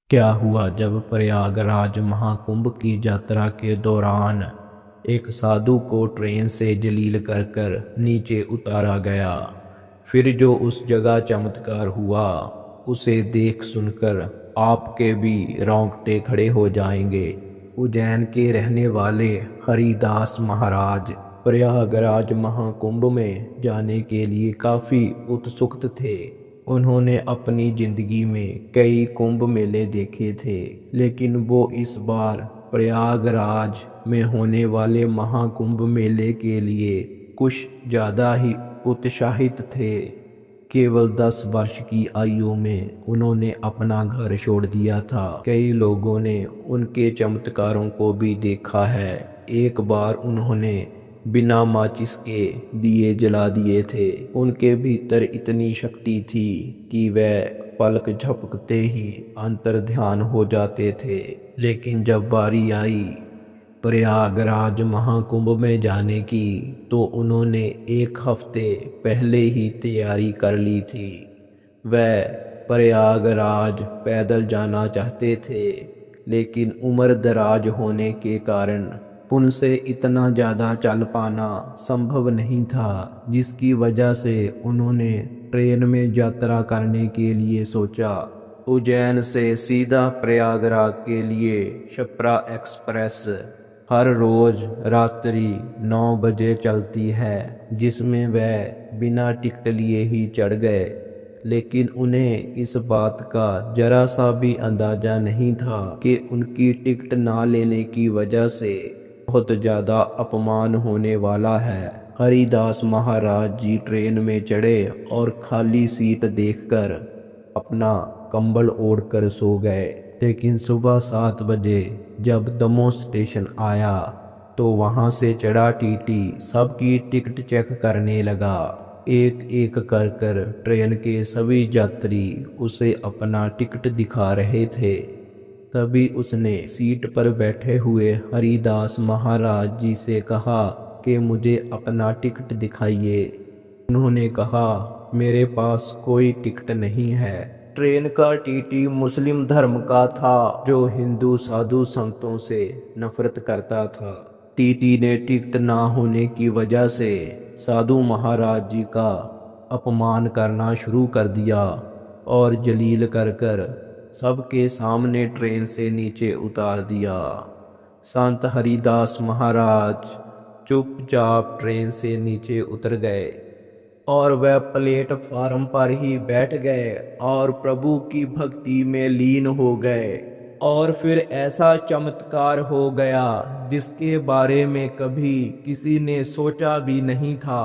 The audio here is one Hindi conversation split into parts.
क्या हुआ जब प्रयागराज महाकुंभ की यात्रा के दौरान एक साधु को ट्रेन से जलील कर कर नीचे उतारा गया। फिर जो उस जगह चमत्कार हुआ उसे देख सुनकर आपके भी रोंगटे खड़े हो जाएंगे। उज्जैन के रहने वाले हरिदास महाराज प्रयागराज महाकुंभ में जाने के लिए काफ़ी उत्सुक थे। उन्होंने अपनी जिंदगी में कई कुंभ मेले देखे थे, लेकिन वो इस बार प्रयागराज में होने वाले महाकुंभ मेले के लिए कुछ ज़्यादा ही उत्साहित थे। केवल 10 वर्ष की आयु में उन्होंने अपना घर छोड़ दिया था। कई लोगों ने उनके चमत्कारों को भी देखा है। एक बार उन्होंने बिना माचिस के दिए जला दिए थे। उनके भीतर इतनी शक्ति थी कि वह पलक झपकते ही अंतर ध्यान हो जाते थे। लेकिन जब बारी आई प्रयागराज महाकुंभ में जाने की, तो उन्होंने एक हफ्ते पहले ही तैयारी कर ली थी। वह प्रयागराज पैदल जाना चाहते थे, लेकिन उम्र दराज होने के कारण उनसे इतना ज़्यादा चल पाना संभव नहीं था, जिसकी वजह से उन्होंने ट्रेन में यात्रा करने के लिए सोचा। उज्जैन से सीधा प्रयागराज के लिए छपरा एक्सप्रेस हर रोज रात्रि 9 बजे चलती है, जिसमें वह बिना टिकट लिए ही चढ़ गए। लेकिन उन्हें इस बात का जरा सा भी अंदाजा नहीं था कि उनकी टिकट ना लेने की वजह से बहुत ज़्यादा अपमान होने वाला है। हरिदास महाराज जी ट्रेन में चढ़े और खाली सीट देखकर अपना कंबल ओढ़कर सो गए। लेकिन सुबह 7 बजे जब दमोह स्टेशन आया, तो वहां से चढ़ा टीटी सबकी टिकट चेक करने लगा। एक एक कर कर ट्रेन के सभी यात्री उसे अपना टिकट दिखा रहे थे। तभी उसने सीट पर बैठे हुए हरिदास महाराज जी से कहा कि मुझे अपना टिकट दिखाइए। उन्होंने कहा, मेरे पास कोई टिकट नहीं है। ट्रेन का टीटी मुस्लिम धर्म का था, जो हिंदू साधु संतों से नफरत करता था। टीटी ने टिकट ना होने की वजह से साधु महाराज जी का अपमान करना शुरू कर दिया और जलील कर कर सबके सामने ट्रेन से नीचे उतार दिया। संत हरिदास महाराज चुपचाप ट्रेन से नीचे उतर गए और वह प्लेटफार्म पर ही बैठ गए और प्रभु की भक्ति में लीन हो गए। और फिर ऐसा चमत्कार हो गया जिसके बारे में कभी किसी ने सोचा भी नहीं था।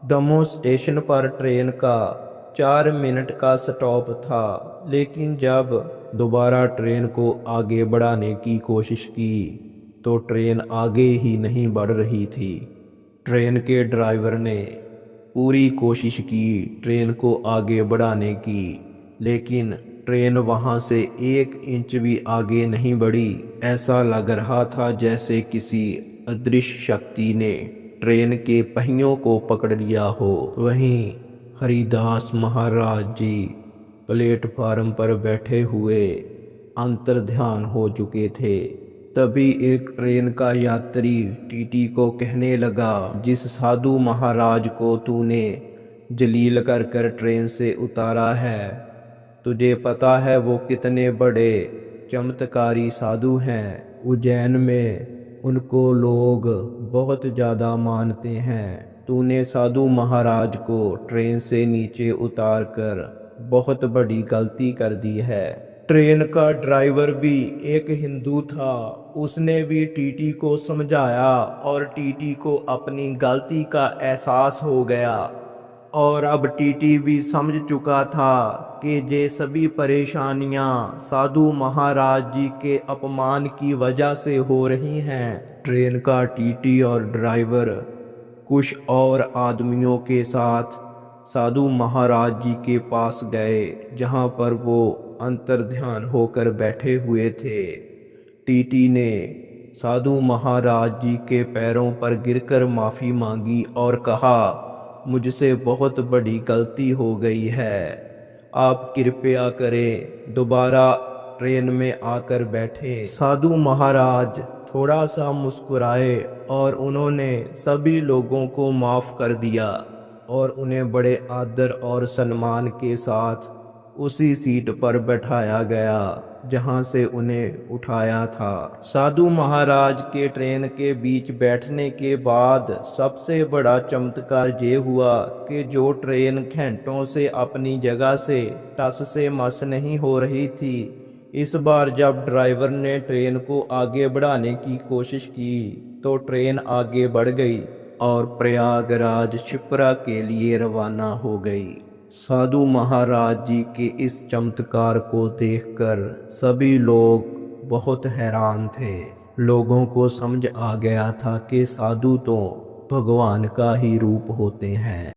दमोह स्टेशन पर ट्रेन का 4 मिनट का स्टॉप था, लेकिन जब दोबारा ट्रेन को आगे बढ़ाने की कोशिश की, तो ट्रेन आगे ही नहीं बढ़ रही थी। ट्रेन के ड्राइवर ने पूरी कोशिश की ट्रेन को आगे बढ़ाने की, लेकिन ट्रेन वहां से 1 इंच भी आगे नहीं बढ़ी। ऐसा लग रहा था जैसे किसी अदृश्य शक्ति ने ट्रेन के पहियों को पकड़ लिया हो। वहीं हरिदास महाराज जी प्लेटफार्म पर बैठे हुए अंतर्ध्यान हो चुके थे। तभी एक ट्रेन का यात्री टीटी को कहने लगा, जिस साधु महाराज को तूने जलील कर कर ट्रेन से उतारा है, तुझे पता है वो कितने बड़े चमत्कारी साधु हैं। उज्जैन में उनको लोग बहुत ज़्यादा मानते हैं। तूने साधु महाराज को ट्रेन से नीचे उतार कर बहुत बड़ी गलती कर दी है। ट्रेन का ड्राइवर भी एक हिंदू था। उसने भी टीटी को समझाया और टीटी को अपनी गलती का एहसास हो गया। और अब टीटी भी समझ चुका था कि ये सभी परेशानियां साधु महाराज जी के अपमान की वजह से हो रही हैं। ट्रेन का टीटी और ड्राइवर कुछ और आदमियों के साथ साधु महाराज जी के पास गए, जहां पर वो अंतर्ध्यान होकर बैठे हुए थे। टीटी ने साधु महाराज जी के पैरों पर गिरकर माफ़ी मांगी और कहा, मुझसे बहुत बड़ी गलती हो गई है। आप कृपया करें, दोबारा ट्रेन में आकर बैठे। साधु महाराज थोड़ा सा मुस्कुराए और उन्होंने सभी लोगों को माफ़ कर दिया और उन्हें बड़े आदर और सम्मान के साथ उसी सीट पर बैठाया गया जहां से उन्हें उठाया था। साधु महाराज के ट्रेन के बीच बैठने के बाद सबसे बड़ा चमत्कार ये हुआ कि जो ट्रेन घंटों से अपनी जगह से टस से मस नहीं हो रही थी, इस बार जब ड्राइवर ने ट्रेन को आगे बढ़ाने की कोशिश की तो ट्रेन आगे बढ़ गई और प्रयागराज शिप्रा के लिए रवाना हो गई। साधु महाराज जी के इस चमत्कार को देखकर सभी लोग बहुत हैरान थे। लोगों को समझ आ गया था कि साधु तो भगवान का ही रूप होते हैं।